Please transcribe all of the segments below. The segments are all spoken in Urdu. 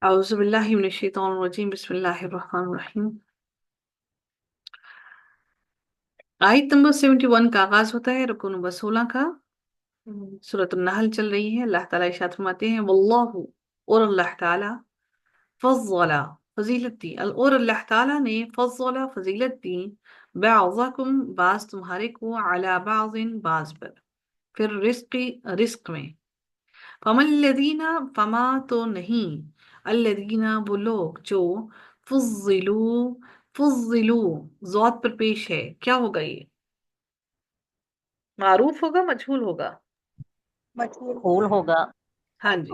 اعوذ باللہ من الشیطان الرجیم بسم اللہ الرحمن الرحیم۔ آیت نمبر 71 کا آغاز ہوتا ہے رکوع نمبر 16 کا۔ سورۃ النحل چل رہی ہے۔ اللہ تعالیٰ ارشاد فرماتے ہیں واللہ، اور اللہ تعالیٰ فضل، فضیلت دی، اور اللہ تعالیٰ نے فضل، فضیلت دی، بعضکم، بعض تمہارے کو، علی بعض، بعض پر، پھر رزق، رزق میں۔ فمن الذین، فما تو نہیں، الذین وہ لوگ جو، فضلو، فضلو ذات پر پیش ہے، کیا ہوگا یہ؟ معروف ہوگا، مجہول ہوگا؟ مجهول ہوگا۔ ہاں جی،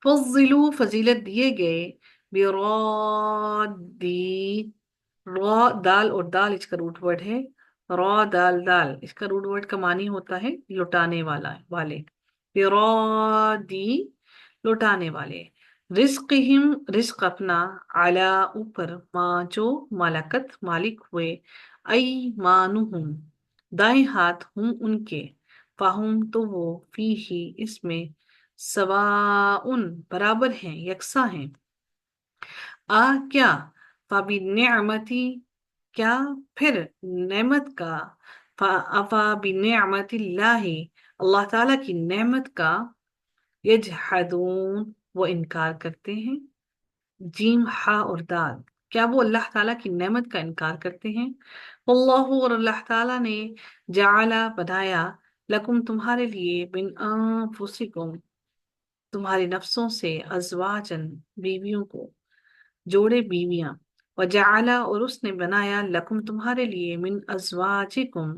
فضلو فضیلت دیے گئے، برادی، را دال اور دال اس کا روٹ ورڈ ہے، را دال دال اس کا روٹ ورڈ کا معنی ہوتا ہے لٹانے والا والے، برادی لٹانے والے، رزقہم رزق اپنا، علا اوپر، ما جو ملکت مالک ہوئے، ایمانہم دائیں ہاتھ، ہم ان کے، فہم تو وہ، فی ہی اس میں، سواء برابر ہیں، یکساں ہیں، کیا، فبنعمتی کیا، پھر نعمت کا، افا بنعمت اللہ اللہ تعالیٰ کی نعمت کا، یجحدون وہ انکار کرتے ہیں، جیم ہا اور دال، کیا وہ اللہ تعالیٰ کی نعمت کا انکار کرتے ہیں؟ اللہ، اور اللہ تعالیٰ نے، جعل بنایا، لکم تمہارے لیے، من انفسکم تمہارے نفسوں سے، ازواجن بیویوں کو، جوڑے بیویاں، وجعل اور اس نے بنایا، لکم تمہارے لیے، من ازواجکم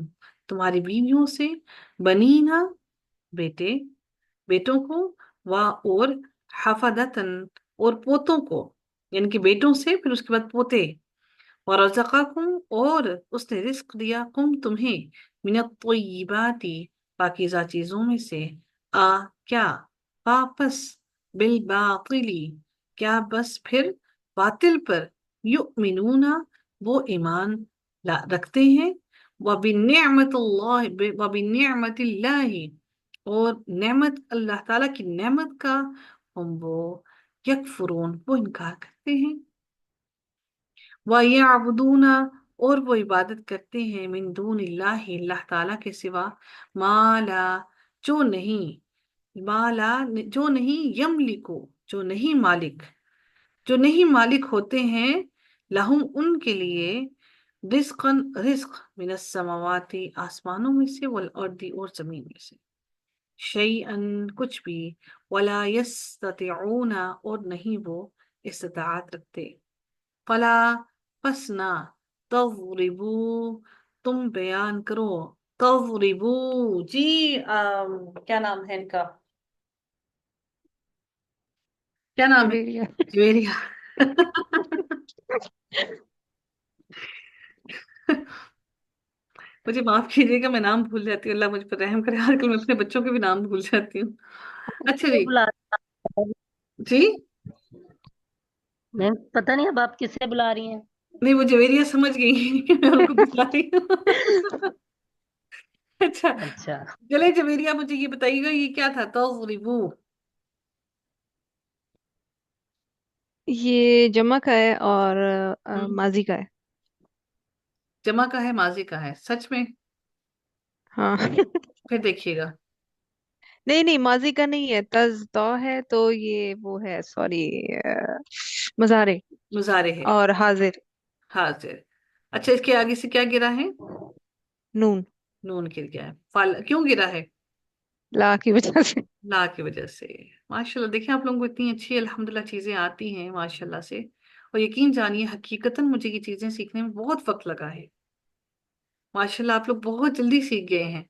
تمہاری بیویوں سے، بنینا بیٹے، بیٹوں کو، اور حفدتن اور پوتوں کو، یعنی کہ بیٹوں سے پھر اس کے بعد پوتے، ورزقکم اور اس نے رزق دیا، کم تمہیں، من الطیبات پاکیزہ چیزوں میں سے، کیا، واپس، بالباطلی کیا، بس پھر باطل پر، یؤمنون وہ ایمان رکھتے ہیں، وبنعمت اللہ، وبنعمت اللہ اور نعمت اللہ تعالیٰ کی نعمت کا، ہم وہ، یکفرون وہ انکار کرتے ہیں، وَيَعْبُدُونَ اور وہ عبادت کرتے ہیں، من دون اللہ اللہ تعالیٰ کے سوا، ما لا جو نہیں، ما لا جو نہیں، یملکو جو نہیں مالک، جو نہیں مالک ہوتے ہیں، لہم ان کے لیے، رزقاً رزق، من السماوات آسمانوں میں سے، والارض اور زمین میں سے، شیئاً کچھ بھی، ولا یستطیعون اور نہیں وہ استطاعت رکھتے، فلا پس نہ، تضربو تم بیان کرو، تضربو جی، کیا نام ہے ان کا، کیا نام ہے؟ جویریہ۔ جویریہ مجھے معاف کیجیے گا، میں نام بھول جاتی ہوں، اللہ مجھ پر رحم کرے، آج کل میں اپنے بچوں کے بھی نام بھول جاتی ہوں۔ اچھا کسے جی، بلا جی میں پتہ نہیں اب آپ کسے بلا رہی ہیں؟ نہیں، وہ جویریہ سمجھ گئی کہ میں ان کو بتا رہی ہوں اچھا، اچھا، چلے جویریہ مجھے یہ بتائیے گا یہ کیا تھا، تضربو؟ یہ جمع کا ہے اور ہم، ماضی کا ہے۔ جمع کا ہے، ماضی کا ہے، سچ میں؟ ہاں پھر دیکھیے گا، نہیں نہیں، ماضی کا نہیں ہے، تز تو ہے، تو یہ وہ ہے، سوری، مضارع مضارع ہے، اور حاضر، حاضر۔ اچھا، اس کے آگے سے کیا گرا ہے؟ نون، نون گر گیا ہے، فال کیوں گرا ہے؟ لا کی وجہ سے۔ لا کی وجہ سے۔ ماشاءاللہ، دیکھیں آپ لوگوں کو اتنی اچھی الحمدللہ چیزیں آتی ہیں ماشاءاللہ سے، اور یقین جانیے حقیقتاً مجھے یہ چیزیں سیکھنے میں بہت وقت لگا ہے، ماشاءاللہ آپ لوگ بہت جلدی سیکھ گئے ہیں۔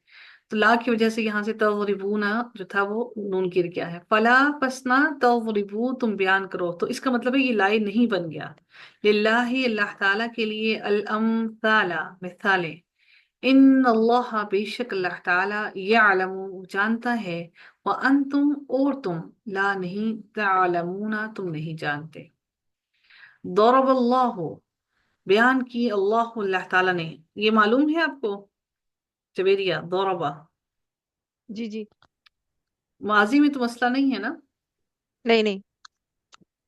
تو لا کی وجہ سے یہاں سے تضربونا جو تھا وہ نون گر گیا ہے، فلا پسنا تضربو تم بیان کرو، تو اس کا مطلب ہے یہ لائے نہیں بن گیا، للہ اللہ تعالیٰ کے لیے، الامثال مثالیں، ان اللہ بے شک اللہ تعالیٰ، یعلم جانتا ہے، وانتم اور تم، لا نہیں، تعلمون تم نہیں جانتے، ضرب اللہ بیان کی، اللہ اللہ تعالیٰ نے، یہ معلوم ہے آپ کو جبیریہ، ضربہ جی جی، ماضی میں تو مسئلہ نہیں ہے نا؟ نہیں نہیں،